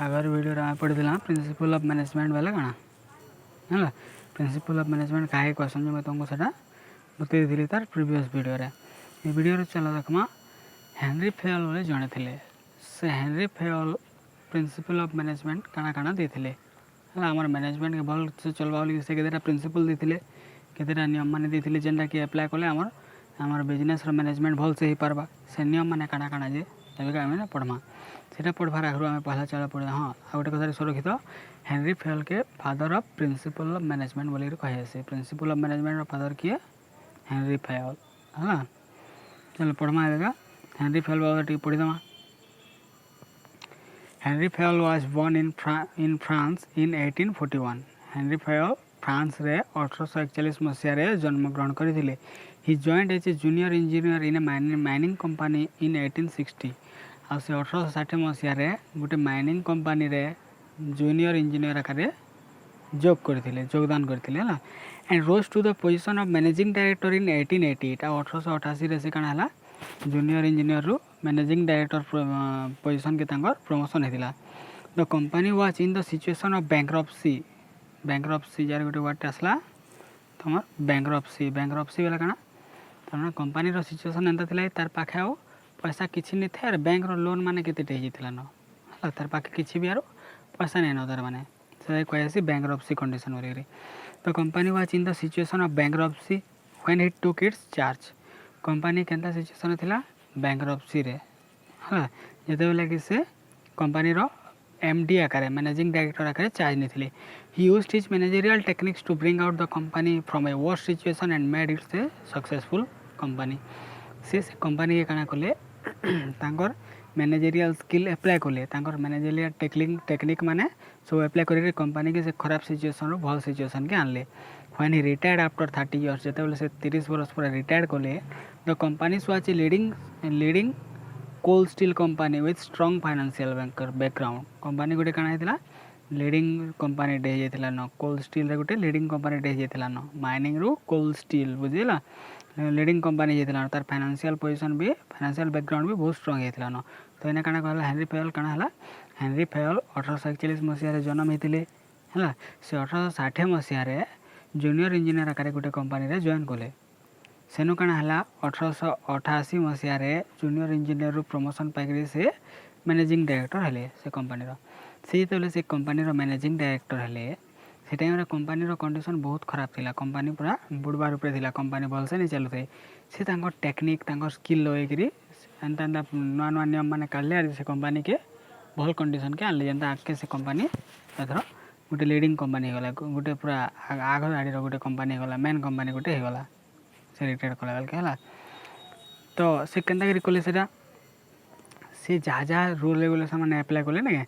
Agar video आम पढ़ी principal of management वाला कण है प्रिंसिपल ऑफ मैनेजमेंट कहे कहसन मैं तुमको से बतई तार प्रीवियस वीडियो रे ये वीडियो चल देखमा हेनरी फेयल बोले जड़े थे से Henry Fayol principal of management काना काना देते आमर मैनेजमेंट के भल से चलवा बोली से केतेटा प्रिंसिपल देते केतेटा नियम मान देते जेनटा कि एप्लाय कले आमर बिजनेस मैनेजमेंट भल से ही पार्बा से नियम मान काना काना जे तब आम पढ़मा से पढ़वार आगे आम पहला चल पढ़े हाँ आ गए कथा सुरक्षित हेनरी फेयल के father of principle of management बोली कहे प्रिंसिपल ऑफ मैनेजमेंट फादर किए हेनरी फेयल है चलो पढ़मा आएगा हेनरी फेयल बाबा पढ़ीदमा Henri Fayol was born in France in 1841 Henri Fayol France रे 1841 मसीह जन्म ग्रहण करते ही joint as a junior engineer in a mining company in 1860 आ से 1860 मसीह गोटे माइनिंग कंपनी रे जूनियर इंजीनियर आकार जॉब करते योगदान करते है and rose to the position of managing director in 1888 आ 1888 से कण है जूनियर इंजीनियर रु मैनेजिंग डायरेक्टर पोजिशन के प्रमोशन होता the company was in the situation of bankruptcy जार गोटे वर्ड आसला तुम बैंक्रप्सी बेला कण तमाम कंपनी सिचुएशन एंता थिला तार पाखे आ पैसा किसी नहीं थे बैंक लोन माने केते न तार पाखे किसी भी पैसा नहीं न तार माने से कहे बैंक्रप्सी कंडीशन बोली तो company was in the situation of bankruptcy when he took its charge company केंता सिचुएशन थिला बैंक्रप्सी रे हाँ जिते बेले कि से कंपनी रो एमडी आकार मैनेजिंग डायरेक्टर आकार चार्ज नहीं he used his managerial techniques to bring out the company from a worst situation and made its a successful company से कंपनी के काना कले तांकर मैनेजरियल स्किल एप्लाय कले तांकर मैनेजरियल टेक्निक माने सब एप्लाय करके कंपनी के से खराब सिचुएशन रो भल सिचुएशन के आनले when he retired after 30 years जेते बेले से 30 वर्ष पर रिटायर्ड कले the company was a leading coal steel company with strong financial background company गोटे काना हेतिला लीडिंग कंपनी डे जाइतिला न कोल स्टील रे गोटे लीडिंग कंपनी डे जाइतिला न माइनिंग रु कोल स्टील बुझिला लीडिंग कंपनी जाइतिला तार फाइनेंशियल पोजीशन भी फाइनेंशियल बैकग्राउंड भी बहुत स्ट्रॉन्ग जाइतिला न तो एना काना कहला हेनरी फेयल काना हला हेनरी फेयल 1841 मसीह रे जन्म हेतिले हला से 1860 मसीह रे जूनियर इंजीनियर आकार गोटे कंपनी रे जॉइन कले सेनु काना हला 1888 मसीह रे जूनियर इंजीनियर रु प्रमोशन पाइकरी से मैनेजिंग डायरेक्टर हेले से कंपनी रो से तो से कंपनी रो मैनेजिंग डायरेक्टर हेले से टाइम रे कंपनी रो कंडीशन बहुत खराब थिला कंपनी पूरा बुडबार ऊपर थिला कंपनी भल से नहीं चलु थे से तांको टेक्निक तांको स्किल लइकरी एंता नुआ नुआ नियम माने काढले से कंपनी के भल कंडीशन के आनले जेंता आके से कंपनी एथरो गोटे लीडिंग कंपनी गला गोटे पूरा आग गाड़ी रो गोटे कंपनी गला मेन कंपनी गोटे गला से रिटायर कला बेल के हला तो से केंता करी कले सेटा से जहाँ जहाँ रूल रेगुलेशन मैंने एप्लाय कले ना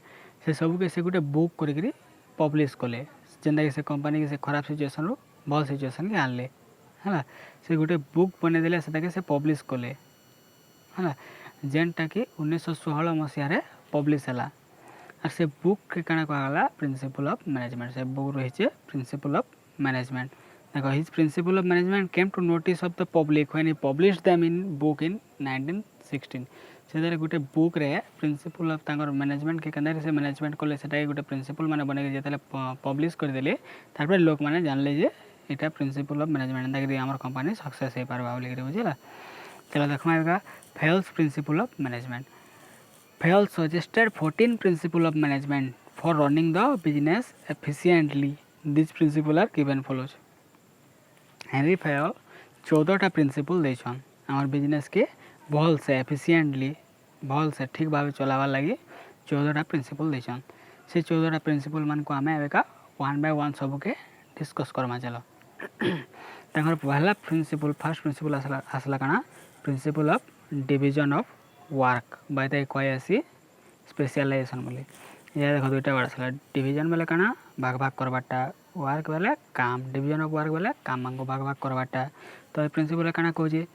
से सब के से गोटे बुक करी पब्लिश कले जेनता कि से कंपनी के से खराब सिचुएशन रू भल सिचुएशन के आनले है से गोटे बुक बनईदे से से पब्लिश कले है जेनटा कि 1916 मसीह पब्लिश है और से बुक के काना कहला प्रिंसिपल ऑफ मैनेजमेंट से बुक रही प्रिंसिपल ऑफ मैनेजमेंट देखो his principle of management came to notice of the public when he published them in book in 1916 से गोटे बुक रे प्रिंसिपल ऑफ तांगर मैनेजमेंट के केंदा से मैनेजमेंट कले सेटा गोटे प्रिंसिपल माने बने जेतले पब्लिश कर देले तार पर लोक माने जानले जे एटा प्रिंसिपल ऑफ मैनेजमेंट ताकि हमर कंपनी सक्सेस हे पारबा बोली के बुझला चलो देखमाएगा Fayol's principle of management Fayol suggested 14 principle of management for running the business efficiently this principle are given follows Henri Fayol 14टा प्रिंसिपल देछन हमर बिजनेस के भल से एफिशिएंटली भल से ठीक भाव चलावा लगी 14टा प्रिंसिपल देछन से 14टा प्रिंसिपल मान को आमे एका वन बाय वन सब के डिस्कस करमा चलो तांगर पहला प्रिंसिपल फर्स्ट प्रिंसिपल आसला काना principle of division of work by the कयसी स्पेशलाइजेशन बोली ये देखो दुईटा वर्ड आसला डिवीजन बेले काना भाग भाग करबाटा वर्क बेले काम डिवीजन ऑफ वर्क बेले काम को भाग भाग करबाटा तो प्रिंसिपल काना कहूजे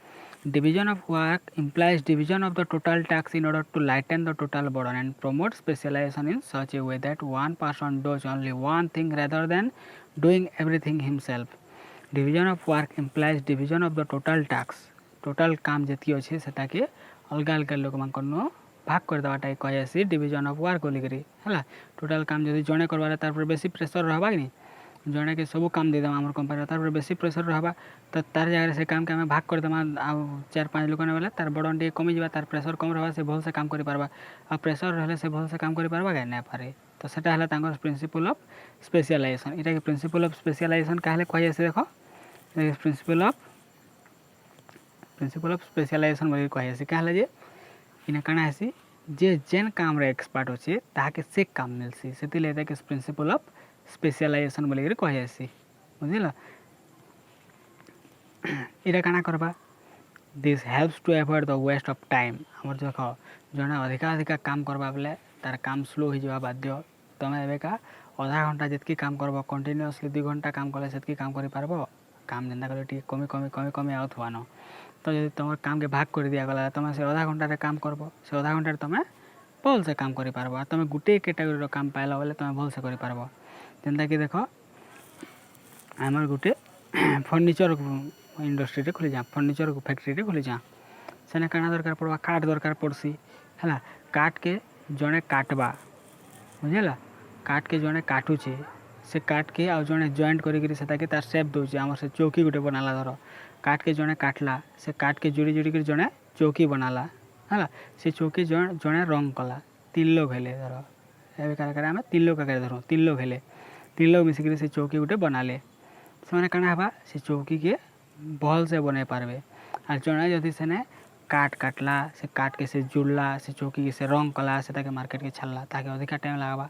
division of work implies division of the total task in order to lighten the total burden and promote specialization in such a way that one person does only one thing rather than doing everything himself. Division of work implies division of the total task. Total काम जति अच्छे सेटा के अलग अलग लोक मान भाग करदेवाटा कहेसी डिविजन ऑफ वर्क बोलिकी है। टोटाल काम जब जड़े करवार तार बेसी प्रेसर रहा कि जड़े के सब काम देदेमा आम कंपानी तार बेसी प्रेसर रहा तो तार जगह से काम के आम भाग करदेमा आ 4-5 लोक ने तार बर्डन टे कमिजा तार प्रेसर कम रहा से भल से काम कर पार्बा आ प्रेसर रहा से भल से काम कर पार्बा क्या नहीं पारे तो सेटा है प्रिंसिपल ऑफ स्पेशलाइजेशन। इटा प्रिंसिपल ऑफ स्पेशलाइजेशन क्या कहुए देख प्रिंसिपल ऑफ स्पेशलाइजेशन बोली कहुए क्या जे इना काना है जे जेन काम रे एक्सपर्ट अच्छे ताके से काम मिलसी से प्रिंसिपल ऑफ स्पेशलाइजेशन बोलिक कहुए बुझल। इटा काना करबा this helps to avoid the waste of time आमर देख जड़े अधिका काम करबा बेले तार काम स्लो हो जावा बाध्य तुम एवेका आधा घंटा जितकी काम करब कंटिन्यूअसली 2 घंटा काम कले से काम कर पारब काम जेनता कले टी कमी कमी कमी कमी आउथवान तो जब तुम काम के भाग कर दिया गला तुम से आधा घंटा काम करब से आधा घंटा तुम भल से काम कर पारब तुम गोटे कैटेगोरी काम पाइल बोले तुम भल से कर पारब जेनता कि देख आमर गोटे फर्निचर इंडस्ट्री खोली जा फर्निचर फैक्ट्री खोली जा सेने काना दरकार पड़वा काठ दरकार पड़सी है काठ के जड़े काटवा बुझेगा काठ के जड़े काटुचे से काट के आ जड़े जॉइंट करी तार सेप दूचे आम से चौकी गोटे बनाला धर काठ के जड़े काटला से काठ के जोड़ी जोड़ी कर जड़े चौकी बनाला है से चौकी जड़े रंग कला 3 लोग हेले धर एवं आम 3 लोग आगे धर 3 लोग हेले 3 लोग मिसिक से चौकी गोटे बनाले से मैंने काना हवा से चौकी के भल से बन पारे आ जड़े जदि सेने काट काटला से काट के से जुड़ला से चौकी के से रंग कला से मार्केट के छाड़ला ताकि अधिका टाइम लगवा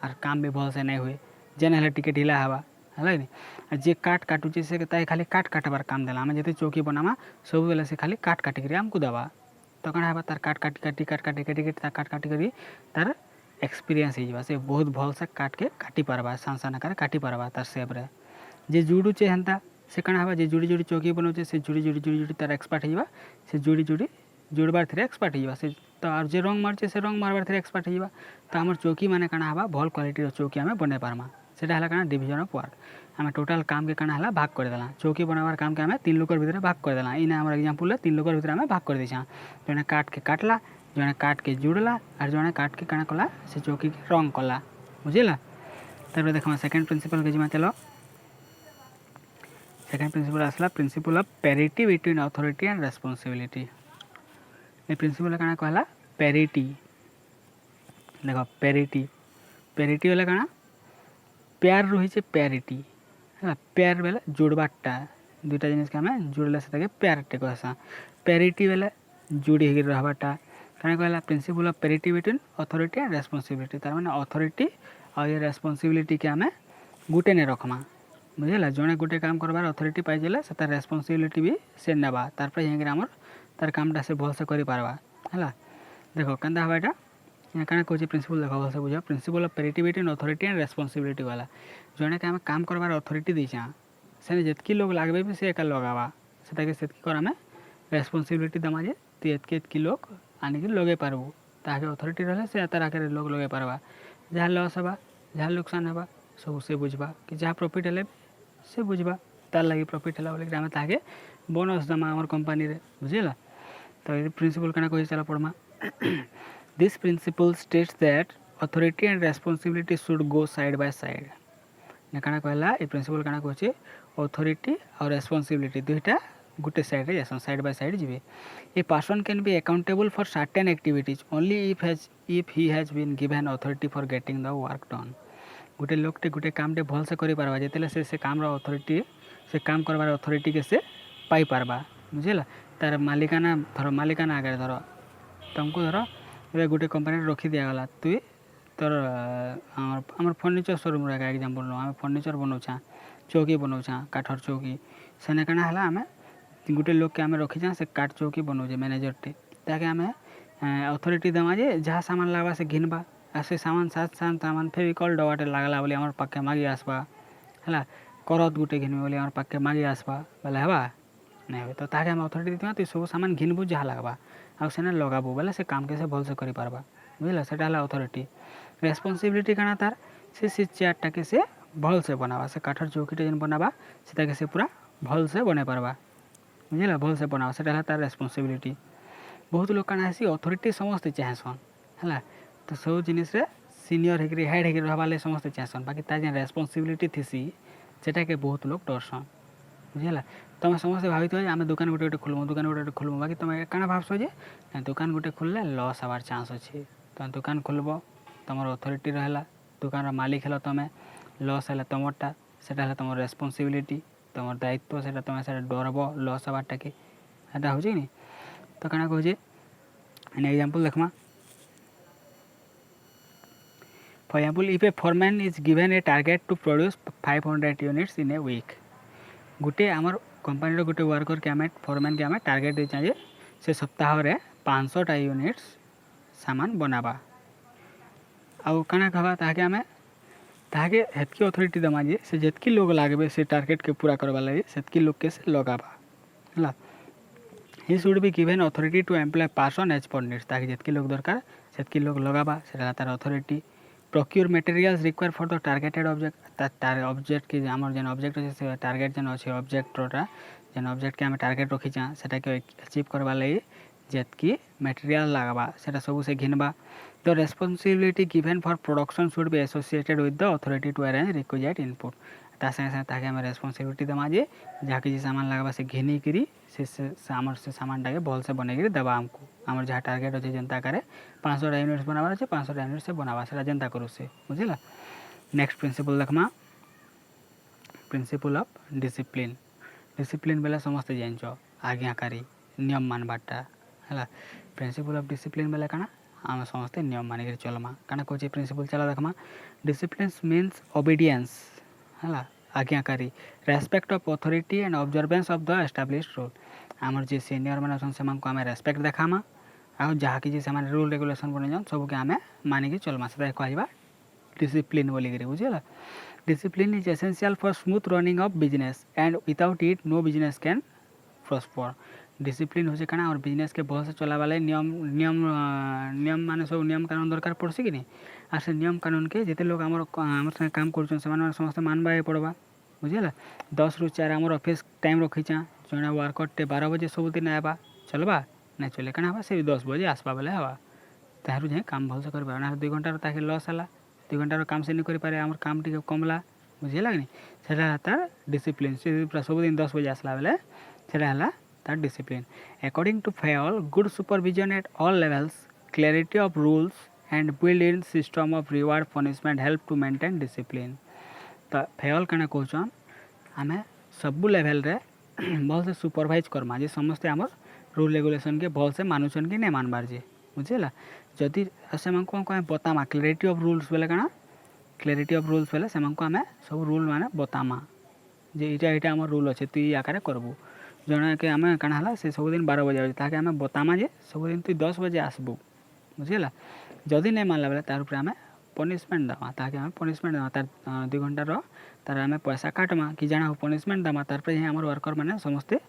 और काम भी भल से नहीं हुए जेने टिके ढिला हवा है कि जे काट काटुचे से खाली काट काटबार काम देला आम जो चौकी बनामा सब बेले से खाली काट काटिक आमको देवा तो कण हवा तार काट काटी काटी काट काटी काटी काट काटी करी तार एक्सपीरियंस हो से बहुत भल से काट के काटी पारबा सान सान आकार काटी पारबा तार सेप रे जे जुड़ुचे हेन्ता से कण हवा जे जुड़ी जुड़ी चौकी बनाऊे से जुड़ी जुड़ी जुड़ी जुड़ी तार एक्सपर्ट हो से जुड़ी जुड़ी जोड़बार थे एक्सपर्ट हो से तो और जे रंग मार्चे से रंग मारबार थे एक्सपर्ट हो तो आम चौकी मैंने कण हवा भल क्वालिटी चौकी आम बन पार्मा से कण डिविजन ऑफ वर्क आम टोटाल काम के कण है भाग करदेला चौकी बनाबार काम के आम 3 लोकर भितर भाग करदेला इना आम एग्जाम्पल 3 लोकर भितर आम भाग कर दी जड़े काट के काटला जड़े काट के जुड़ला और जड़े काट के कण कला से चौकी के रंग कला बुझेगा। तार देखा सेकेंड प्रिंसिपल के जिमा चलो सेकेंड प्रिंसिपल आसला principle of parity between authority and responsibility. ये प्रिंसिपल काना कहला पैरिटी देख पैरिटी पैरिटी वाला काना प्यार रही पैरिटी है प्यार बेले जोड़बाटा दुईटा जिनिस के आम जोड़ले से प्यारटे कहसा पैरिटी बेले जोड़ी हो रहाटा क्या कहला principle of parity between authority and responsibility तार माने अथॉरिटी और ये रेस्पॉन्सिबिलिटी के आम गुटे ने रखमा बुझेगा जड़े गोटे काम करबार अथॉरिटी पाइले से तार रेस्पॉन्सिबिलिटी भी से नेबा तार आमर तार कामटा से भल से कर पारबा है देख केन्ता हवा यहाँ क्या कहे प्रिंसिपल देख भल से बुझ principle of parity between authority and responsibility वाला जड़े के आम काम करबार अथॉरिटी देछा से जितकी लोग लागबे भी से एका लगावा से आम रेस्पॉन्सिबिलिटी दमा जे तु एतकी लोग आनिक लगे पारबू ताके अथॉरिटी रहे से तार आगे लोग लगे पारबा जहाँ लॉस हवा जहाँ नुकसान हवा सब से बुझबा कि जहाँ प्रॉफिट हेले से बुझबा तार लगे प्रॉफिट है बोले आम ताके बोनस दमा आम कंपानी रे बुझेगा। तो ये प्रिंसिपल क्या कही चला पड़मा this principle states that authority and responsibility should go side by side क्या कहला ये प्रिंसिपल क्या कहे अथॉरिटी और रेस्पॉन्सिबिलिटी दुईटा गोटे साइड रे जासन साइड बाय साइड जी a person can be accountable for certain activities only if he has been given authority for getting the work done गोटे लोकटे गोटे कामटे भल से कर पारबा जिते से काम अथॉरिटी से काम करबार अथॉरिटी के से पाई पारबा बुझेगा तार मालिकाना धर मालिकाना आगे धर तुमको धर ए गोटे कंपानी रखी दिगला तुई तोर आम फर्निचर शोरूम एग्जाम्पल नो आम फर्निचर बनाऊा चौकी बनाऊा काठर चौकी सेने काना है आम गोटे लोग के आम रखी से काठ चौकी बनाऊे मैनेजरटे ताकि आम अथॉरिटी देमा जे जहाँ सामान लगवा से घिनबा आ से सामान साथ साथ सामान फेविकल डबाटे लागला बोले आम पाखे मागी आसबा है करत गोटे घिनबे बोले आम पाखे मागी आसबा बोले हेबा नहीं हे तो ताकि आम अथॉरिटी देमा तु सब सामान घिनबू जहाँ लगवा आ सेने लगाबू बोले से काम के से भल से कर पारबा बुझला से अथॉरिटी रेस्पॉन्सिबिलिटी काना तार से चेयरटा के से भल से बनावा से काठर चौकीटे जेन बनावा से पूरा भल से बने पारबा बुझला भल से बनावा से तार रेस्पॉन्सिबिलिटी बहुत लोग काना आसी अथॉरिटी समस्ते चाहसन है तो सब जिनिस सीनियर होकर हेड होकर रहबार लगे समस्ते चाहसन बाकी तार जेन रेस्पॉन्सिबिलिटी थी सेटा के बहुत लोग डरसन बुझेगा तुम समस्ते भावी थे आम दुकान गोटे गोटे खोलमु दुकान गोटे गोटे खोलमु बाकी तुम काଣା भावस जे दुकान गोटे खोलले लॉस हबार चांस अच्छे तुम दुकान खोलब तुम अथॉरिटी रहा दुकान मालिक है तुम लॉस है तुमरटा सेटा तुम रेस्पॉन्सिबिलिटी तुम दायित्व से तुम से डरब लॉस हबारटा के एटा हो नहीं तो काଣା कहूँ एन एग्जांपल देखमा for example if a foreman is given a target to produce 500 units in a week गोटे आमर कंपनी गोटे वर्कर के आम फॉरमैन के आम टारगेट दे जे से सप्ताह रे 500टा यूनिट्स सामान बनाबा आउ काଣା कहबा ताके आम ताके हेतकी अथॉरिटी दमा जे से जेतकी लोग लागबे से टारगेट के पूरा करबा लगे सेतकी लोग के से लगाबा हला he should be given authority to employ person as per needs ताकि जितकी लोग दरकार सेतकी लोग लगाबा से तार authority procure materials require for the targeted object object की आमर जेन ऑब्जेक्ट अच्छे से टारगेट जेन अच्छे ऑब्जेक्टटा जेन ऑब्जेक्ट के आम टारगेट रखीचा सेटा के अचीव करवा लगी जेतकी मटेरियल लगाबा सेटा सब से घिनबा the responsibility given for production should be associated with the authority to arrange requisite input ता संगे संगे ताके आम रेस्पॉन्सिबिलिटी दमा जे जहाँ किसी सामान लगाबा से घिनी करी से आमर से सामानटा के भल से बनई देवा आमको आमर जहाँ टारगेट अच्छे जनता करे 500टा यूनिट्स बनाबार अच्छे 500टा यूनिट से बनाबा से जनता करू से बुझेगा नेक्स्ट प्रिंसिपल देखमा प्रिंसिपल ऑफ डिसिप्लिन डिसिप्लिन बेले समस्ते जान आज्ञाकारी नियम मानबाटा है प्रिंसिपल ऑफ डिसिप्लिन बेले काना आम समस्ते नियम मानिक चलमा काना कहे प्रिंसिपल चला देखमा डिसिप्लिन मीन्स ओबीडियंस है आज्ञाकारी respect of authority and observance of the established rule आमर जे सीनियर मैंने अच्छे से आम रेस्पेक्ट देखामा आ जहाँ कि रूल रेगुलेशन बन जान सब के आम मानिक चलमा से कह डिसिप्लिन बोलिक बुझेगा discipline is essential for smooth running of business and without it no business can prosper discipline हो कଣା और बिजनेस के बहुत से चला वाले नियम नियम नियम माने सब नियम कानून दरकार पड़सी कि नहीं और से नियम कानून के जिते लोग आमर संगे काम कर समस्त मानवा पड़वा बुझेगा 10 ରୁ 4 आमर ऑफिस टाइम रखीचा जड़े वर्करटे 12 बजे सबुदिन आवा चलवा नहीं चले कଣା हवा से 10 बजे आसवा बेले हवा ताहरू जाए काम भल से कर 2 घंटार ताके लॉस है 2 घंटार काम से नहीं करें आम काम टी कमला बुझेगा कि नहीं तार डिसिप्लिन से पूरा सबुदिन 10 बजे आसला बेले से तार discipline according to Fayol good supervision at all levels clarity of rules and build in system of reward punishment help to maintain discipline तो फेयल कଣା कहन आम सबू लेवल रे भल से सुपरवाइज करमा जे समस्ते आमर रूल रेगुलेशन के भल से मानुछन कि नहीं मानबार जे बुझेगा जदि से बतामा क्लैरिटी ऑफ रूल्स बेले कଣା क्लैरिटी ऑफ रूल्स बेले से आम सब रूल माने बतामा जे इटा इटा आम रूल अच्छे तु आकार करबू जड़े के आम कଣା है से सबुदिन 12 बजे ताकि आम बतामा जे सबुदिन तु 10 बजे आसबू बुझेगा जदि नहीं मानला बेले तार ऊपर आम पनिशमेंट दमा ताकि आम पनिशमेंट दमा तार 2 घंटार तार आम पैसा काटमा कि जाना हो पनिशमेंट दमा तार पर आम वर्कर मैंने समस्ते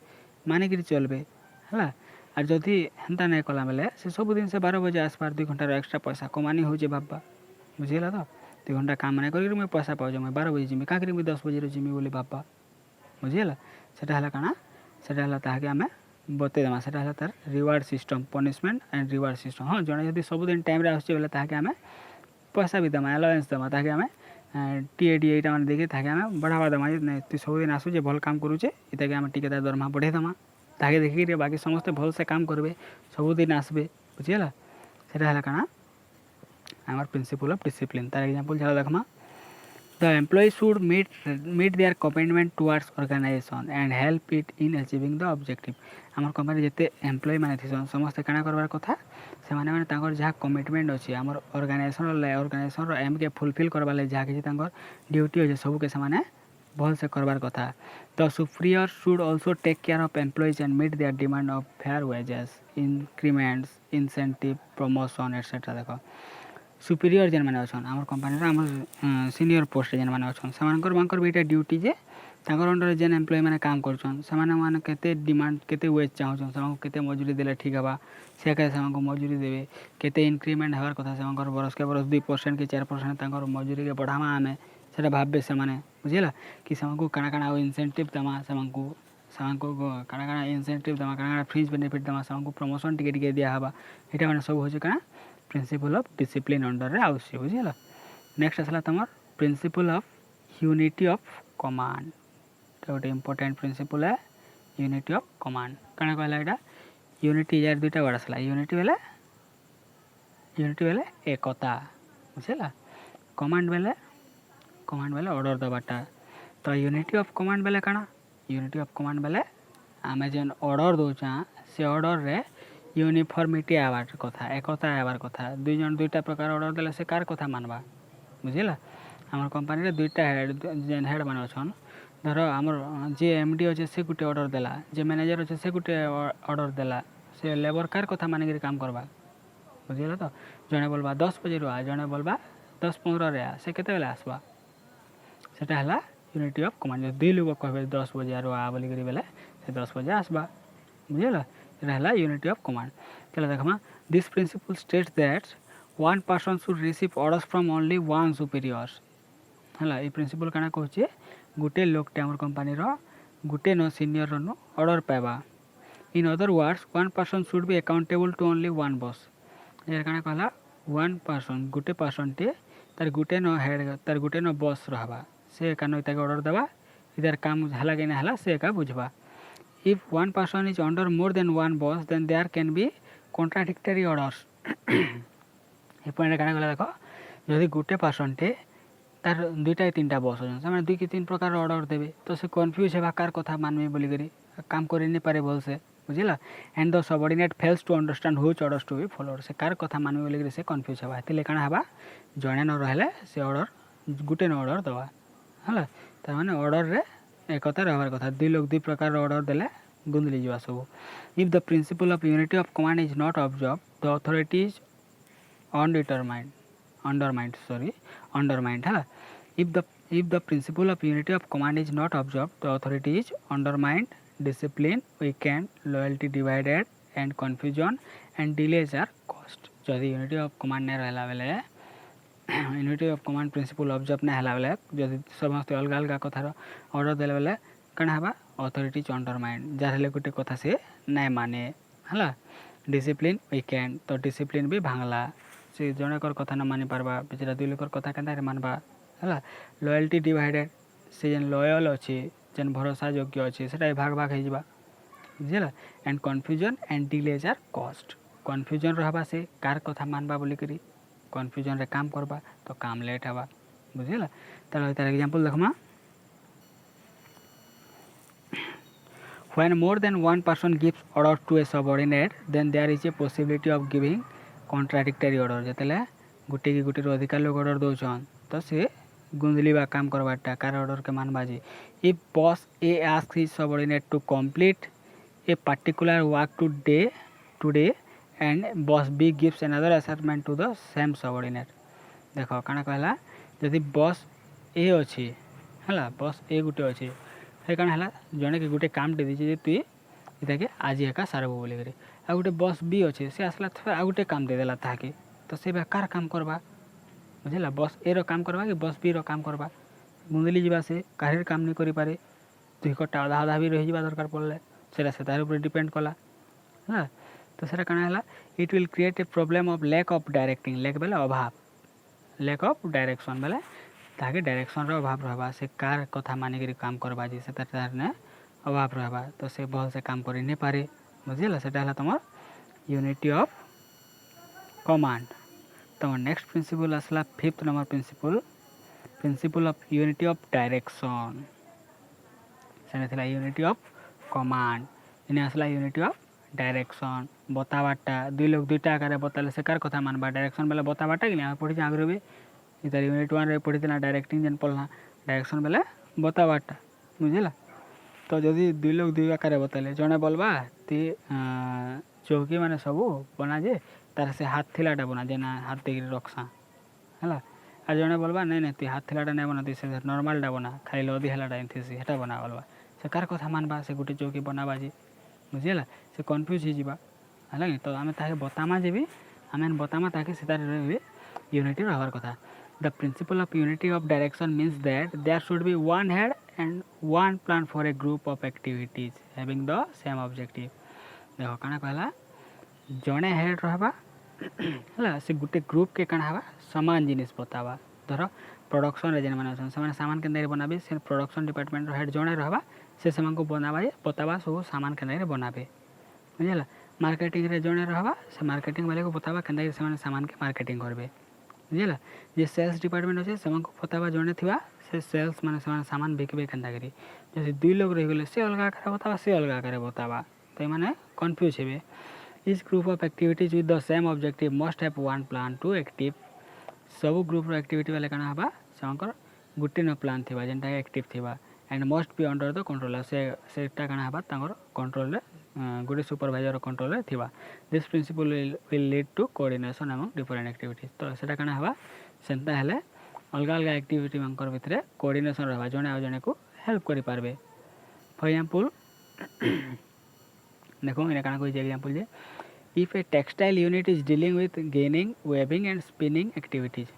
मानिक चलबे है और जदि हेन्ता नहीं कला बेले से सबुदिन से 12 बजे आसबार 2 घंटार एक्स्ट्रा पैसा कमानी हो बाबा बुझेगा तो 2 घंटा काम नहीं कर मुझे पैसा पाऊँ मुझे 12 बजे जिमी क्या मुझे 10 बजे जिमी बोली बाबा बुझेगा से कଣା से ताकि आम बतेदेमा से तार reward system punishment and reward system हाँ जड़े जब सबुदिन टाइम आसुचे ताकि आम पैसा भी दमा अलावेंस दमा ताकि आम टीएडी एटा मैंने देखिए ताकि आम बढ़ावा दमा नहीं तु सबुदिन आसुचे भल काम करुचे इतके आम टी तार दरमा बढ़े दमा ताकि देखिए बाकी समस्ते भल से काम करेंगे सबुदिन आसबे बुझेगा से कଣା आम प्रिंसिपल ऑफ डिसिप्लिन तार एग्जांपल चलो देखमा the employ should meet their commitment towards organisation and help it in achieving the objective आम कंपनी जिते एम्प्लॉय मैंने थी समस्ते कଣା करवार कथा से माने जहाँ कमिटमेंट अच्छे आम ऑर्गेनाइजेशन एम के फुलफिल करवा लगे जहाँ किसी ड्यूटी अच्छे सब के से भल से करवार कथा the superior should also take care of employees and meet their demand of fair wages increments incentive promotion etcetera देख सुपीरियर जेन मैंने अच्छा आम कंपनी आम सीनियर पोस्ट जेन मैंने अच्छा से भी ड्यूटी जे अंडर जेन एम्प्लॉय मैंने काम करते डिमांड केते वेज चाहूँ से मजूरी देले ठीक है से मजूरी देवे केते इंक्रीमेंट हबार कथा से बरस के बरस 2% कि 4% मजूरी के बढ़ावा आम से भावे से बुझेगा कि कଣା कଣା इंसेंटिव दमा ସେମାନଙ୍କୁ କାଣା କାଣା ଇନସେଣ୍ଟିଭ୍ ଦେମା କାଣା କାଣା ଫ୍ରିଜ୍ ବେନିଫିଟ୍ ଦେମା ସେମାନଙ୍କୁ ପ୍ରମୋସନ୍ ଟିକେ ଟିକେ ଦିଆହେବା ଏଇଟା ମାନେ ସବୁ ହେଉଛି କାଣା ପ୍ରିନ୍ସିପଲ୍ ଅଫ୍ ଡିସିପ୍ଲିନ୍ ଅଣ୍ଡରରେ ଆସୁଛି ବୁଝିଲ। ନେକ୍ସଟ ଆସିଲା ତୁମର principle of unity of command तो गोटे इंपोर्टेंट प्रिंसिपल है यूनिटी ऑफ कमांड कण कहला एटा यूनिटी यार दुईटा वर्ड आसला यूनिटी बेले एकता बुझला कमांड बेले ऑर्डर दबाटा तो यूनिटी ऑफ कमांड बेले काना यूनिटी ऑफ कमांड बेले आमे जेन ऑर्डर दोचा से ऑर्डर रे यूनिफॉर्मिटी आवार कथा एकता आवार कथा दुई जन दुईटा प्रकार ऑर्डर देले से कार कथा मानबा बुझला आम कंपानी दुईटा हेड जेन हेड मान अच्छन धर आमर जी एमडी अच्छे से गोटे ऑर्डर देला जे मैनेजर अच्छे से गोटे ऑर्डर देला से लेबर कार कथा मानिक काम करवा बुझल तो जड़े बोलबा 10 बजे आ जड़े बोलबा 10:15 आ से केते बेले आसवा सेटा हला यूनिटी ऑफ कमांड जो दुई लोग कहबे 10 बजे आ बोली करी बेले से 10 बजे आसबा बुझल सेटा हला यूनिटी ऑफ कमांड चलो देखमा this principle states that one person should receive orders from only one superior है ये प्रिंसिपल काना कहचे गोटे लोकटे आम कंपानी गोटे न सीनियर नो ऑर्डर पाइबा in other words one person should be accountable to only one boss ये काना कहला वन पर्सन गोटे पर्सन टे तार गोटे न हेड तार गोटे न बॉस रहबा से कानो ताके ऑर्डर देबा इधर काम हला कि ना हला से का बुझबा if one person is under more than one boss then there can be contradictory orders ये पॉइंट काना कहला देखो जदि गोटे पर्सन टे तार दुईटा तीनटा बस अच्छे से दुई कि तीन प्रकार ऑर्डर देवे तो से कन्फ्यूज है कार कथा मानवी बोलिक काम कर नहीं पारे भल से बुझला and the subordinate fails to understand which orders to be followed से कार कथा मानवी बोलिक से कन्फ्यूज होगा हेतिले काना हबा जणे न रहले से ऑर्डर गुटे न ऑर्डर दवा हला तार माने ऑर्डर रे एकता रहबार कथा दुई लोग दुई प्रकार ऑर्डर देले गुंदली जीवा सब if the principle of unity of command is not observe the authority is undermined है if the principle of unity of command is not observed the authority is undermined discipline weakened loyalty divided and confusion and delays are caused जदि unity of command नहीं रहला बेले unity of command principle observe नहीं हला बेले जदि समस्त अलग अलग कथार ऑर्डर देले बेले कण हबा authority is undermined जारले गोटे कथा से नहीं माने हला discipline weakened तो discipline भी भांगला से जनकर कथा न मानि पारबा बेचारा दुई लोकर कथा केनता मानबा है लॉयल्टी डिवाइडेड से जेन लॉयल अच्छे जेन भरोसा योग्य अच्छे से भाग भाग हो बुझला and confusion and delays are caused confusion रहबा से कार कथा मानबा बोली करी कन्फ्यूजन रे काम करबा तो काम लेट हवा बुझला तार example देखमा when more than one person gives order to a subordinate then there is a possibility of giving contradictory order जितेले गोटे कि गोटे अधिकार लोग ऑर्डर दौन तो से गुंदलीबा काम करवाटा कार ऑर्डर के मानबा जी if boss A ask his subordinate to complete a particular work today and boss B gives another assignment to the same subordinate देखो काना कहला जदि बॉस ए अच्छी है बॉस ए गोटे अच्छे से कण है जड़े कि गोटे काम दे तुई इताके आज एका सारबो बोली करे आ गोटे बस भी अच्छे से आसला आ गोटे काम देदेला ताके तो से बेकार काम करवा बुझला बस ए रो काम करवा कि बस बी रो काम करवा गुंदली जीवा से काहेर काम नहीं करि पारे दुई कटा आधा आधा भी रही दरकार पड़ले सेटा से तार ऊपर डिपेंड कला हाँ तो सेटा काना हला it will create a problem of lack of directing lack बेले अभाव लैक ऑफ डायरेक्शन बेले ताके डायरेक्शन रो अभाव रहबा से कार कथा मानिक काम करवा जी से तार ने अभाव रहबा तो से भल से काम करि नहीं पारे बुझला सेटा हला तमर यूनिटी ऑफ कमांड तमर नेक्स्ट प्रिंसिपल आसला 5th number principle of unity of direction सेने थिला यूनिटी ऑफ कमांड इने आसला यूनिटी ऑफ डायरेक्शन बतावाटा दुई लोग दुईटा आकार बताले से कार कथा मानबा डायरेक्शन बेले बतावाटा कि पढ़ी आगे भी इधर यूनिट 1 रे पढ़ी डायरेक्टिंग जेन पढ़ला डायरेक्शन बेले बतावाटा बुझला तो जदि दुई लोग दुई आकार बताले जड़े बोलबा ती चौकी माने सब बना जे तार से हाथ थिलाटा बना जेना हाथ देख रखसा है आ जड़े बोलबा नहीं नहीं ती हाथ थिलाटा नहीं बना से नॉर्मलटा बना खाली लदी हेलाटा एमती हेटा बना बोलबा से कार कथा मानबा से गोटे चौकी बनाबा जी बुझेला से कन्फ्यूज हो है तो आम ताके बतामा जे भी आम बतामा ताके से यूनिटी रहबार कथा The principle of unity of direction means that there should be one head and one plan for a group of activities having the same objective. देखो काना कहला जड़े हेड रहा है से गोटे ग्रुप के काना हवा सामान जिनिस बतावा धर प्रोडक्शन रे जेन माने से सामान के बनाबे से प्रोडक्शन डिपार्टमेंट हेड जड़े रहा से को बनावा बतावा सब सामान के बनाबे बुझला मार्केटिंग रे जड़े रहा से मार्केटिंग वाले को बतावा के सामान के मार्केटिंग करबे बुझला जे सेल्स डिपार्टमेंट अच्छे से बतावा जड़े थिबा से सेल्स माने सामान बिकबे केनता करी जैसे दुई लोग रही गले से अलग आकार बतावा से अलग आकार बतावा तो माने कन्फ्यूज हेबे इस group of activities with the same objective must have one plan to active सब ग्रुप एक्टिविटी वाले काना हबा सेमकर गुटे न प्लान थिबा जेनटा एक्टिव थिबा and must be under the control सेटा काना हबा तांगर कंट्रोल रे गुटे सुपरवाइजर कंट्रोल रे थिबा this principle will lead to coordination among different activities तो सेटा काना हबा सेंता हेले अलग अलग एक्टिविटी मंकर भितरे कोऑर्डिनेशन रहबा जने आ जने को हेल्प करि पारबे फॉर एग्जांपल देखो इने काना कोई example J if a textile unit is dealing with gaining weaving and spinning activities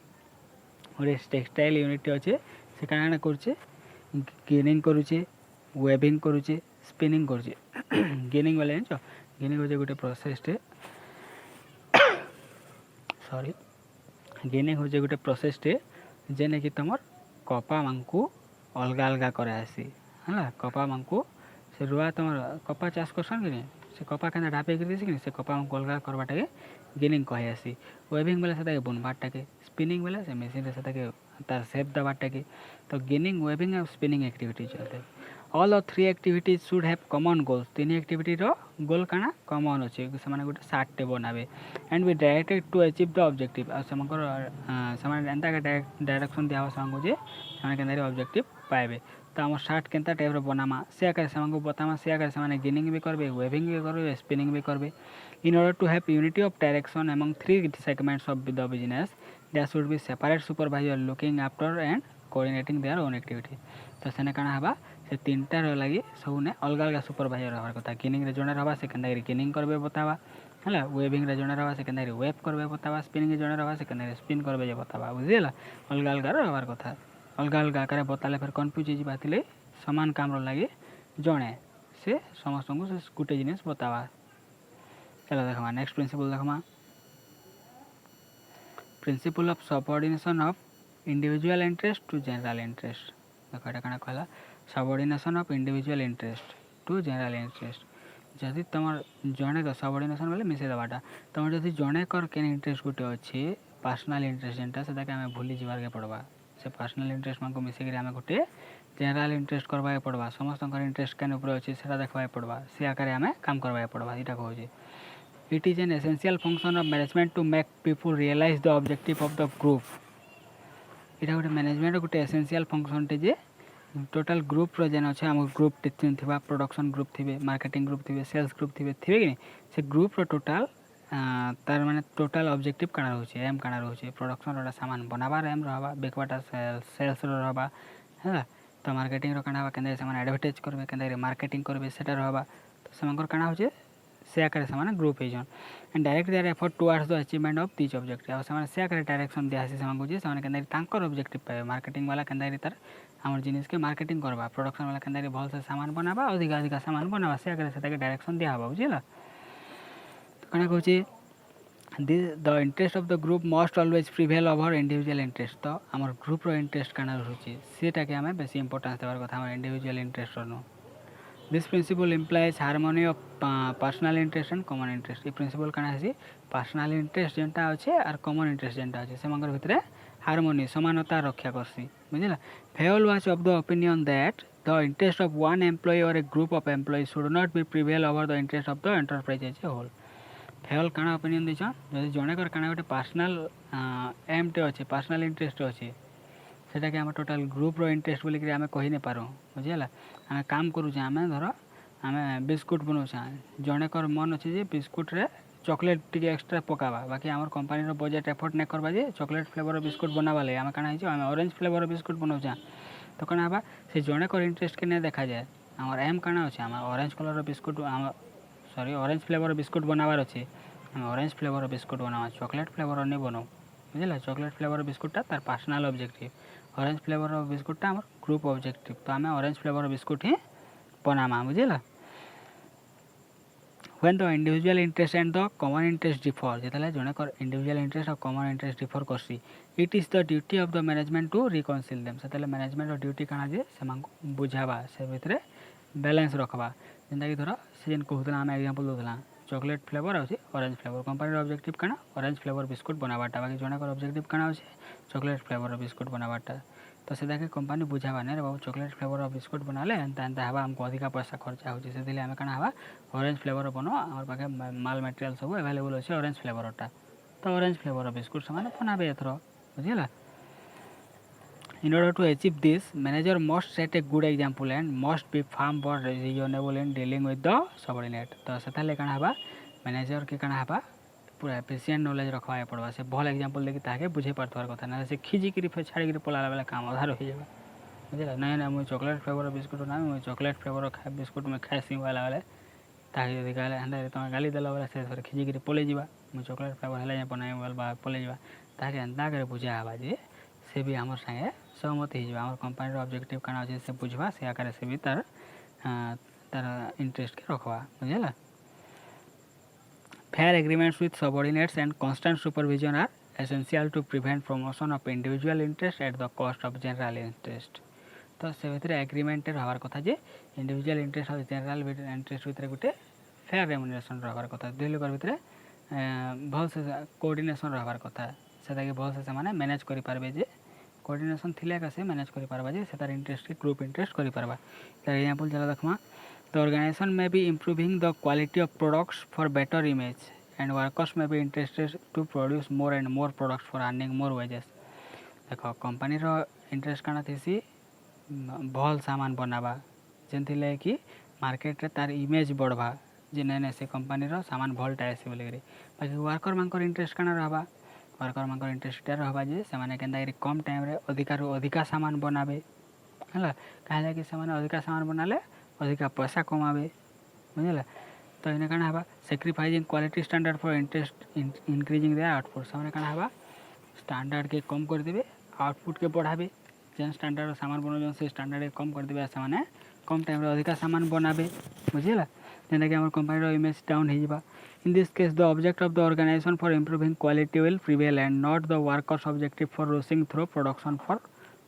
और टेक्सटाइल यूनिट अच्छे से काना करछे गेनिंग करूछे वेविंग करूछे स्पिनिंग करूछे गेनिंग वाले जान गेनिंग होजे गोटे प्रोसेस टे सॉरी गेनिंग होजे गोटे प्रोसेस टे जेने कि तमर कपा मांकू अलग अलग करे आसी हला कपा मांकू से रुआ तमर कपा चाष करसन कि से कपा के ढापे कर देसी कि से कपा मांकू अलग करबाटा के गेनिंग कहे आसी वेविंग वाला से बुनबाटा के स्पिनिंग वाला से मशीन रे से तार शेप दबाटा के तो गेनिंग वेविंग और स्पिनिंग एक्टिविटी चलते all of three activities should have common goals तीन एक्टिविटी रो गोल काना कॉमन अछि से माने गोटे सार्ट टे बनाबे and be directed to achieve the objective आ समकर समान एंता के डायरेक्शन दिया समको जे समान के ऑब्जेक्टिव पाएबे तो आम सार्ट केनता टाइप रो बनामा से आकर से बतामा से आकर से माने गेनिंग भी करबे वेविंग भी करबे स्पिनिंग भी करबे in order to have unity of direction among three segments of the business there should be separate supervisor looking after and coordinating their own activity तो सेने काना हबा से तीनटा रो लागि सब ने अलग अलग सुपरवाइजर रहबार कथा गेनिंग रे जने रहबा से केनता गेनिंग करबे बतावा हला वेविंग रे जने रहबा से केनता वेव करबे बतावा स्पिनिंग रे जने रहबा से केनता स्पिन करबे जे बतावा बुझिला अलग अलग रहबार कथा अलग अलग आकार बताले फिर कंफ्यूज हो जातिले समान काम रो लागि जने से समस्त को से गुटे जिनिस बतावा चलो देखमा नेक्स्ट प्रिंसिपल देखमा principle of subordination of individual interest to general interest देखो एटा काना कहला subordination of individual interest to general interest जदि तमर जने तो सबऑर्डिनेशन बोले मिसे दबाटा तमर जदि जने कर केन इंटरेस्ट गुटे अछि पर्सनल इंटरेस्ट जेंटा सेटा के हमें भूली जिबार के पड़बा से पर्सनल इंटरेस्ट मानको मिसे के हमें गुटे जनरल इंटरेस्ट करबा के पड़बा समस्त कर इंटरेस्ट केन ऊपर अछि सेटा देखबा के पड़बा से आकार हमें काम करबा के पड़बा इटा कहू जे it is an essential function of management to make people realize the objective of the group इटा गोटे मैनेजमेंट गोटे एसेंशियल फंक्शन टे जे टोटल ग्रुप रो जेन अछि हम ग्रुप टीचिंग थिबा प्रोडक्शन ग्रुप थिबे मार्केटिंग ग्रुप थिबे सेल्स ग्रुप थिबे थिबे कि से ग्रुप रो टोटल तार माने टोटल ऑब्जेक्टिव काना रहउछे एम काना रहउछे प्रोडक्शन रो सामान बनाबार एम रहबा बेकवाटा सेल्स रो रहबा है तो मार्केटिंग रो काना केंदे सामान एडवर्टाइज करबे केंदे मार्केटिंग करबे सेटा रहबा तो सामान काना होछे से आकार से ग्रुप है and direct their effort towards the achievement of this objective आ से आकार डायरेक्शन दिया से को जे सामान केंदे तांकर ऑब्जेक्टिव पाए मार्केटिंग वाला केंदे तार हमर जिनिस के मार्केटिंग करबा प्रोडक्शन वाला केंदे भल से सामान बनाबा अधिक अधिक सामान बनाबा से आकार से डायरेक्शन दिया हबा बुझिला तो कना कहूची the interest of the group must always prevail over individual interest तो हमर ग्रुप रो इंटरेस्ट काना रहउची सेटा के हमें बेसी इंपोर्टेंस देबार कथा हमर इंडिविजुअल इंटरेस्ट रो This principle implies harmony of personal interest and common interest. ये principle काना है personal interest जेंटा अच्छे और common interest जेंटा अच्छे से मंगर भितरे harmony समानता रक्षा करसी बुझिला Fayol was of the opinion that the interest of one employee or a group of employees should not be prevail over the interest of the enterprise as a whole. Fayol काना opinion देछा जदि जणे कर काना गोटे personal aim टे अच्छे personal interest अच्छे सेटा के हम टोटल ग्रुप रो इंटरेस्ट बोली कि हमें कहि नै पारो बुझिला हमें काम करू छ हमें धर हमें बिस्कुट बनौ छ जणे कर मन अछि जे बिस्कुट रे चॉकलेट टिके एक्स्ट्रा पकाबा बाकी हमर कंपनी रो बजट एफर्ट नै करबा जे चॉकलेट फ्लेवर रो बिस्कुट बनाबा ले हमें काना हिजो हमें ऑरेंज फ्लेवर रो बिस्कुट बनौ छ तो काना हबा से जणे कर इंटरेस्ट के नै देखा जाय हमर एम काना अछि हमें ऑरेंज कलर रो बिस्कुट हम सॉरी ऑरेंज फ्लेवर रो बिस्कुट बनाबार अछि हम ऑरेंज फ्लेवर रो बिस्कुट बनावा चॉकलेट फ्लेवर नै बनाओ बुझला चॉकलेट फ्लेवर बिस्कुटा तार पर्सनल ऑब्जेक्टिव ऑरेंज फ्लेवर बिस्कुटा आम ग्रुप ऑब्जेक्टिव तो आम ऑरेंज फ्लेवर बिस्कुट ही बनामा बुझला when the individual interest and the common interest differ जेतले जणकर individual interest और common interest differ करसी it is the duty of the management to reconcile them सेतले management और duty काना जे सेमांको बुझावा से भितरे बैलेंस रखबा जेंता कि धर से जेन कहूतला हम एग्जांपल दोतला चॉकलेट फ्लेवर आउची ऑरेंज फ्लेवर कंपनी ऑब्जेक्टिव काना ऑरेंज फ्लेवर बिस्कुट बनाबाटा बाकी जणकर ऑब्जेक्टिव काना आउची चॉकलेट फ्लेवर बिस्कुट बनाबाटा तो से कंपनी बुझावा ना रे बाबू चॉकलेट फ्लेवर बिस्कुट बनाले एंता एंता हवा हमको अधिक पैसा खर्चा होची से दिले हमें काना हवा ऑरेंज फ्लेवर बनो हमर पाखे माल मटेरियल सब अवेलेबल अछि ऑरेंज फ्लेवरटा तो ऑरेंज फ्लेवर बिस्कुट समान बनाबे एथरो बुझिला in order to achieve this manager must set a good example and must be firm but reasonable in dealing with the subordinate तो सेताले काना हवा मैनेजर के काना हवा पूरा एफिशिएंट नॉलेज रखवाए पड़वा से भल एग्जांपल लेके ताके बुझे पड़तवार कथा ना से खिजी करी फेर छाड़ी करी पलाला वाला काम आधार हो जाबा बुझला नहीं ना मु चॉकलेट फ्लेवर बिस्कुट ना मु चॉकलेट फ्लेवर खा बिस्कुट में खासी वाला वाले ताके यदि गाले हंडा तो गाली देला वाला से फिर खिजी करी पले जीवा मु चॉकलेट फ्लेवर हला बनाए वाला पले जीवा ताके अंदा करे बुझा हवा जे से भी हमर संगे सहमत हो जाबा हमर कंपनी रो ऑब्जेक्टिव काना जे से बुझवा से आकार से भी तार इंटरेस्ट के रखवा बुझला Fair agreements with subordinates and constant supervision are essential to prevent promotion of individual interest at the cost of general interest. तो से भितर एग्रीमेंट रहबार कथा जे इंडिविजुअल इंटरेस्ट और जनरल इंटरेस्ट भितर गोटे फेयर रेम्युनरेशन रहबार कथा दुई लोकर भितर भल से कोऑर्डिनेशन रहबार कथा सेटा के भल से माने मैनेज करि पारबे जे कोऑर्डिनेशन थिले का से मैनेज करि पारबा जे सेटार इंटरेस्ट के ग्रुप इंटरेस्ट करि पारबा तो एग्जांपल चला देखमा The organization may be improving the quality of products for better image and workers may be interested to produce more and more products for earning more wages. देखो company रो interest काना thesis भल सामान बनाबा जेंथिले कि market रे तार image बढ़बा जे ने से कंपनी रो सामान भलटा आसी बोले रे बाकी वर्कर मानकर इंटरेस्ट काना रहबा वर्कर मानकर इंटरेस्ट रहबा जे से माने केनदा कम टाइम रे अधिका सामान बनाबे हला काहे कि से माने अधिका सामान बनाले अधिक पैसा कमाबे बुझला तो इने काना हबा sacrificing quality standard for interest increasing the output सामने काना हबा स्टैंडर्ड के कम कर देबे आउटपुट के बढ़ाबे जेन स्टैंडर्ड सामान बनो जन से स्टैंडर्ड के कम कर देबे से माने कम टाइम रे अधिक सामान बनाबे बुझला जेना कि हमर कंपनी रो इमेज डाउन हे जिबा in this case the object of the organisation for improving quality will prevail and not the workers objective for raising through production for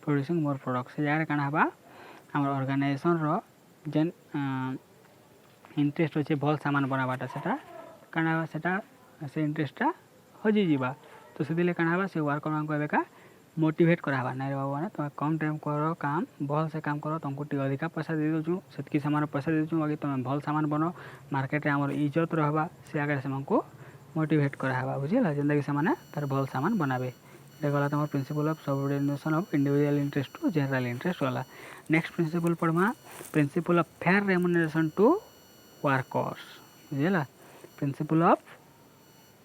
producing more products यार काना हबा हमर ऑर्गेनाइजेशन रो जेन इंटरेस्ट अच्छे भल सामान बनाबाटा सेटा काना सेटा से इंटरेस्टा हजि जीवा तो से दिले काना से वर्कर मान को एबेका मोटिवेट कराबा नै रे बाबू ने तुम कम टाइम करो काम भल से काम करो तुमको टी अधिका पैसा दे दोछु सेतकी सामान पैसा दे दोछु बाकी तुम भल सामान बनो मार्केट रे हमर इज्जत रहबा से आगे से हमको मोटिवेट कराबा बुझिला जिंदगी से माने तार भल सामान बनाबे देखला तुम principle of subordination of individual interest to general interest वाला नेक्स्ट प्रिंसिपल पढ़मा principle of fair remuneration to workers बुझला principle of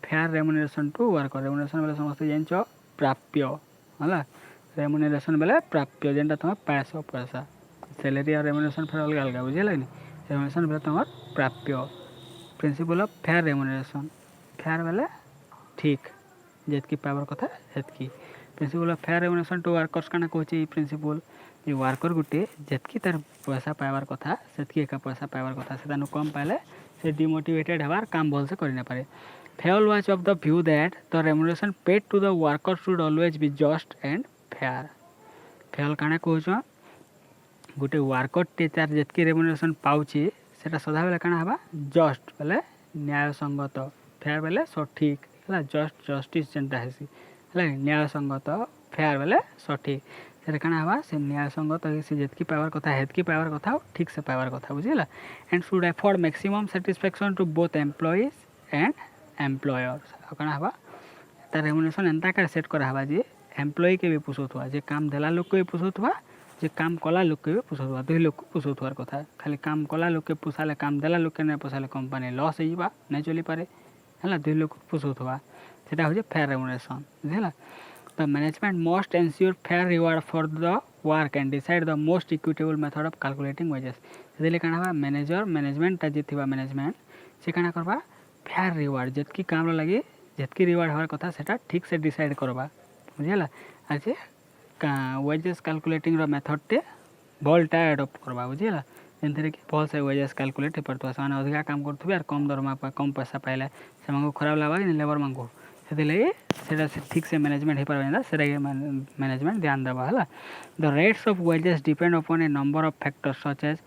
fair remuneration to worker remuneration बेले समस्त जानछो प्राप्य हला रेम्युनरेशन बेले प्राप्य जेंटा तुम पैसा पैसा सैलरी और रेम्युनरेशन फेर अलग अलग बुझला नि रेम्युनरेशन बेले तुम प्राप्य principle of fair remuneration fair बेले ठीक जेतकी पावर कथा हेतकी principle of fair remuneration to workers काना कहछि प्रिंसिपल ये वर्कर गुटे जेतकी तार पैसा पाइबार कथा सेतकी एका पैसा पाइबार कथा से तानु कम पाइले से डिमोटिवेटेड हबार काम भल से करि न पारे Fayol was of the view that the remuneration paid to the worker should always be just and fair Fayol काना कहछ गुटे वर्कर टे तार जेतकी रेम्युनरेशन पाउछि सेटा सदा बेले काना हबा जस्ट बेले न्याय संगत फेयर बेले सठिक हला जस्ट जस्टिस जेंटा हेसी हला न्याय संगत फेयर बेले सठिक से काना हवा से न्याय संगत से जेतकी पावर कथा हेतकी पावर कथा ठीक से पावर कथा बुझिला and should afford maximum satisfaction to both employees and employers काना हवा तार रेम्युनरेशन एंता कर सेट करा हवा जे एम्प्लॉय के भी पुछोथवा जे काम देला लोग के भी पुछोथवा जे काम कला लोग के भी पुछोथवा दुई लोग पुछोथवार कथा खाली काम कला लोग के पुछाले काम देला लोग के नै पुछाले कंपनी लॉस होइबा नै चली पारे हला दुई लोग पुछोथवा सेटा हो जे फेयर रेम्युनरेशन बुझिला The management must ensure fair reward for the work and decide the most equitable method of calculating wages. सेदिले काना बा मैनेजर मैनेजमेंट ता जेथिबा मैनेजमेंट से काना करबा फेयर रिवार्ड जेतकी काम लगी ଯେତିକି ରିୱାର୍ଡ଼ ହେବାର କଥା ସେଟା ଠିକ୍ ସେ ଡିସାଇଡ଼ କରବା ବୁଝିଲା। ଆର୍ ଯେ ୱେଜେସ୍ କାଲକୁଲେଟିଂର ମେଥଡ଼ଟେ ଭଲଟା ଆଡ଼ପ୍ଟ କରବା ବୁଝିଲା, ଯେନ୍ଥିରେ କି ଭଲସେ ୱେଜେସ୍ କାଲକୁଲେଟ୍ ହେଇପାରୁଥିବା। ସେମାନେ ଅଧିକା କାମ କରୁଥିବେ ଆର୍ କମ୍ ଦରମା କମ୍ ପଇସା ପାଇଲେ ସେମାନଙ୍କୁ ଖରାପ ଲାଗ୍ବା କି ଲେବରମାନଙ୍କୁ, ସେଥିଲାଗି ସେଇଟା ଠିକ୍ ସେ ମ୍ୟାନେଜମେଣ୍ଟ ହେଇପାରବା ଯେନ୍ତା ସେଟାକି ମ୍ୟାନେଜମେଣ୍ଟ ଧ୍ୟାନ ଦେବା ହେଲା। The rates of wages depend upon a number of factors such as,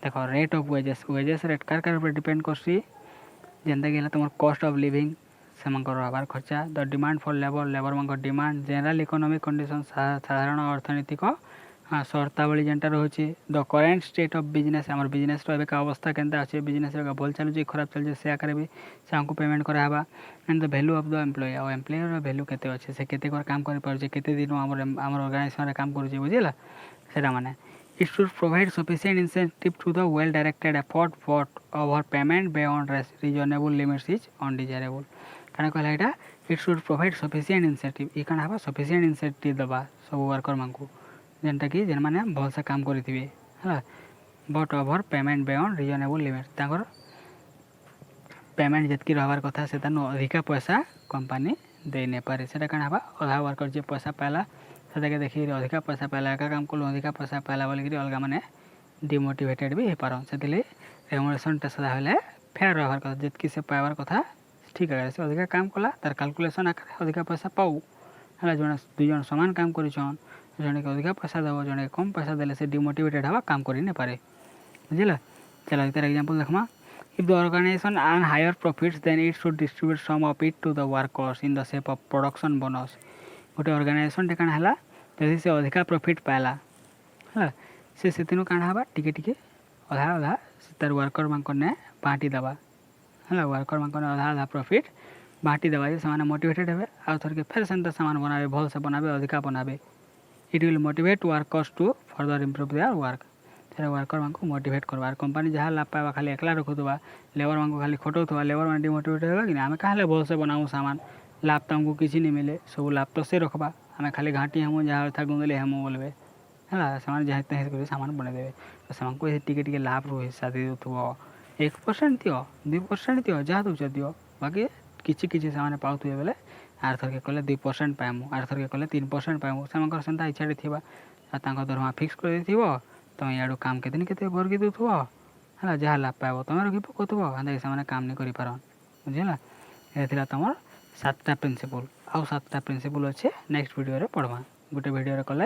ଦେଖ ରେଟ୍ ଅଫ୍ ୱେଜେସ୍ ରେଟ୍ କାର ଉପରେ ଡିପେଣ୍ଡ କରସି, ଯେନ୍ତାକି ହେଲା ତୁମର କଷ୍ଟ ଅଫ୍ ଲିଭିଂ ସେମାନଙ୍କର ରହିବାର ଖର୍ଚ୍ଚା, ଦ ଡିମାଣ୍ଡ ଫର୍ ଲେବରମାନଙ୍କର ଡିମାଣ୍ଡ, ଜେନେରାଲ ଇକୋନୋମିକ୍ କଣ୍ଡିସନ୍ ସାଧାରଣ ଅର୍ଥନୈତିକ ସର୍ତ୍ତାବଳୀ ଯେନ୍ଟା ରହୁଛି, the current state of business ଆମର ବିଜନେସ୍ର ଏବେକା ଅବସ୍ଥା କେନ୍ତା ଅଛି, ବିଜନେସ୍ ଏବେ ଭଲ ଚାଲୁଛି ଖରାପ ଚାଲୁଛି ସେ ଆକାରରେ ବି ସେ ଆମକୁ ପେମେଣ୍ଟ କରାହେବା। And the value of the employ, ଆଉ ଏମ୍ପ୍ଲୟର ଭ୍ୟାଲୁ କେତେ ଅଛି, ସେ କେତେ କରି କାମ କରିପାରୁଛି, କେତେ ଦିନ ଆମର ଅର୍ଗାନାଇଜେସନରେ କାମ କରୁଛି ବୁଝିଲା ସେଇଟା ମାନେ। It should provide sufficient incentive to the well-directed effort, but overpayment beyond reasonable limits is undesirable. କାଣା କହିଲା ଏଇଟା, it should provide sufficient incentive, ଇ କାଣା ହେବା sufficient incentive ଦେବା ସବୁ ୱାର୍କରମାନଙ୍କୁ ଯେନ୍ଟାକି ଯେନ୍ମାନେ ଭଲସେ କାମ କରିଥିବେ ହେଲା, but over payment beyond reasonable limit, ତାଙ୍କର ପେମେଣ୍ଟ ଯେତିକି ରହିବାର କଥା ସେତାନୁ ଅଧିକା ପଇସା କମ୍ପାନୀ ଦେଇ ନେଇପାରେ। ସେଟା କାଣା ହେବା, ଅଧା ୱାର୍କର ଯିଏ ପଇସା ପାଇଲା ସେଟାକେ ଦେଖିକିରି ଅଧିକା ପଇସା ପାଇଲା, ଏକା କାମ କଲୁ ଅଧିକା ପଇସା ପାଇଲା ବୋଲିକିରି ଅଲଗା ମାନେ ଡିମୋଟିଭେଟେଡ଼ ବି ହେଇପାରନ୍। ସେଥିଲାଗି ରେମୁନେସନ୍ଟା ସଦା ହେଲେ ଫେୟାର୍ ରହିବାର କଥା, ଯେତିକି ସେ ପାଇବାର କଥା ଠିକ୍ ଆକାରେ ସେ ଅଧିକା କାମ କଲା ତାର କାଲକୁଲେସନ୍ ଆକାରେ ଅଧିକା ପଇସା ପାଉ ହେଲା। ଜଣେ ଦୁଇ ଜଣ ସମାନ କାମ କରିଛନ୍, ଜଣେକେ ଅଧିକା ପଇସା ଦେବ ଜଣେ କମ୍ ପଇସା ଦେଲେ ସେ ଡିମୋଟିଭେଟେଡ଼ ହେବା କାମ କରି ନେପାରେ ବୁଝିଲା। ଚାଲ ତାର ଏକ୍ଜାମ୍ପଲ୍ ଦେଖମା, if the organization earn higher profits then it should distribute some of it to the workers in the shape of production bonus। ଗୋଟେ ଅର୍ଗାନାଇଜେସନ୍ଟେ କାଣା ହେଲା, ଯଦି ସେ ଅଧିକା ପ୍ରଫିଟ୍ ପାଇଲା ହେଲା ସେ ସେଥିନୁ କାଣା ହେବା ଟିକେ ଟିକେ ଅଧା ଅଧା ତାର ୱାର୍କରମାନଙ୍କନେ ବାଣ୍ଟି ଦେବା ହେଲା, ୱାର୍କରମାନଙ୍କନେ ଅଧା ଅଧା ପ୍ରଫିଟ୍ ବାଣ୍ଟି ଦେବା ଯେ ସେମାନେ ମୋଟିଭେଟେଡ଼ ହେବେ ଆଉ ଥରକେ ଫେର୍ ସେନ୍ତା ସାମାନ ବନାବେ, ଭଲସେ ବନାବେ, ଅଧିକା ବନାବେ। It will motivate workers to further improve their work, ସେଟା ୱାର୍କରମାନଙ୍କୁ ମୋଟିଭେଟ୍ କରବା। ଆର୍ କମ୍ପାନୀ ଯାହା ଲାଭ ପାଇବା ଖାଲି ଏକଲା ରଖୁଥିବା, ଲେବରମାନଙ୍କୁ ଖାଲି ଖଟଉଥିବା, ଲେବରମାନେ ଡିମୋଟିଭେଟ୍ ହେବା କି ନା, ଆମେ କାହେଲେ ଭଲସେ ବନାଉ ସାମାନ, ଲାଭ ତ ଆମକୁ କିଛି ନି ମିଲେ, ସବୁ ଲାଭ ତ ସେ ରଖବା, ଆମେ ଖାଲି ଘାଣ୍ଟି ହେମୁ ଯାହା କଥା ଗୁନ୍ଦଲି ହେମୁ ବୋଲବେ ହେଲା। ସେମାନେ ଯାହା ତାହା କରି ସାମାନ ବନେଇଦେବେ, ତ ସେମାନଙ୍କୁ ଟିକେ ଟିକେ ଲାଭରୁ ହିସା ଦେଇଦେଉଥିବ, 1% ଦିଅ 2% ଦିଅ ଯାହା ଦେଉଛ ଦିଅ, ବାକି କିଛି କିଛି ସେମାନେ ପାଉଥିବେ ବେଲେ ଆର୍ ଥରକେ କଲେ 2% ପାଇମୁ, ଆର୍ ଥରକେ କଲେ 3% ପାଇମୁ, ସେମାନଙ୍କର ସେନ୍ତା ଇଚ୍ଛାରେ ଥିବା ଆଉ ତାଙ୍କ ଦରମା ଫିକ୍ସ କରିଦେଇଥିବ। ତୁମେ ଇଆଡ଼ୁ କାମ କେତେ କେତେ ବର୍ଗି ଦେଉଥିବ ହେଲା, ଯାହା ଲାଭ ପାଇବ ତୁମେ ରଖି ପକାଉଥିବ, ହେନ୍ତାକି ସେମାନେ କାମ ନେଇ କରିପାରନ୍ ବୁଝିଲା। ଏ ଥିଲା ତୁମର 7ଟା ପ୍ରିନ୍ସିପଲ୍, ଆଉ 7ଟା ପ୍ରିନ୍ସିପଲ୍ ଅଛେ ନେକ୍ସଟ ଭିଡ଼ିଓରେ ପଢ଼ବା, ଗୋଟେ ଭିଡ଼ିଓରେ କଲେ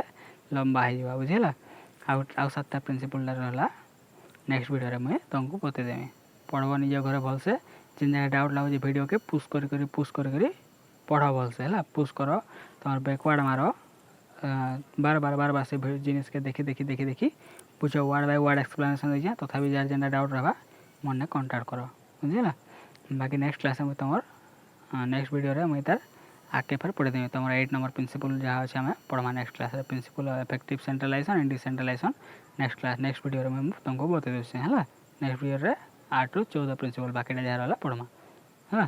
ଲମ୍ବା ହେଇଯିବା ବୁଝିଲା। ଆଉ 7ଟା ପ୍ରିନ୍ସିପଲ୍ଟା ରହିଲା ନେକ୍ସଟ ଭିଡ଼ିଓରେ ମୁଇଁ ତୁମକୁ ବତେଇଦେମି, ପଢ଼ବ ନିଜ ଘରେ ଭଲସେ, ଯେନ୍ ଜାଗା ଡାଉଟ୍ ଲାଗୁଛି ଭିଡ଼ିଓକେ ପୁସ୍ କରି ପଢ଼ ଭଲସେ ହେଲା, ପୁସ୍ କର, ତୁମର ବ୍ୟାକୱାର୍ଡ଼ ମାର, ବାର ସେ ଜିନିଷକେ ଦେଖି ବୁଝ, ୱାର୍ଡ଼ ବାଇ ୱାର୍ଡ଼ ଏକ୍ସପ୍ଲାନେସନ୍ ଦେଇଛେ, ତଥାପି ଯାହାର ଯେନ୍ଟା ଡାଉଟ୍ ରହିବା ମନେ କଣ୍ଟାକ୍ଟ କର ବୁଝିଲା। ବାକି ନେକ୍ସଟ କ୍ଲାସ୍ରେ ମୁଇଁ ତୁମର ନେକ୍ସଟ ଭିଡ଼ିଓରେ ମୁଇଁ ତାର ଆଗକେ ଫେର୍ ପଢ଼େଇଦେମି ତୁମର 8 ନମ୍ବର ପ୍ରିନ୍ସିପଲ୍ ଯାହା ଅଛି ଆମେ ପଢ଼ବା ନେକ୍ସଟ କ୍ଲାସ୍ରେ, ପ୍ରିନ୍ସିପଲ୍ ଏଫେକ୍ଟିଭ୍ ସେଣ୍ଟ୍ରାଲାଇଜେସନ୍ ଆଣ୍ଡ ଡିସେଣ୍ଟ୍ରାଲାଇଜେସନ୍ ନେକ୍ସଟ ଭିଡ଼ିଓରେ ମୁଁ ତୁମକୁ ବତେଇ ଦେଉଛି ହେଲା। ନେକ୍ସଟ ଭିଡ଼ିଓରେ 8ରୁ 14 ପ୍ରିନ୍ସିପଲ୍ ବାକିଟା ଯାହା ରହିଲା ପଢ଼ମା ହେଲା।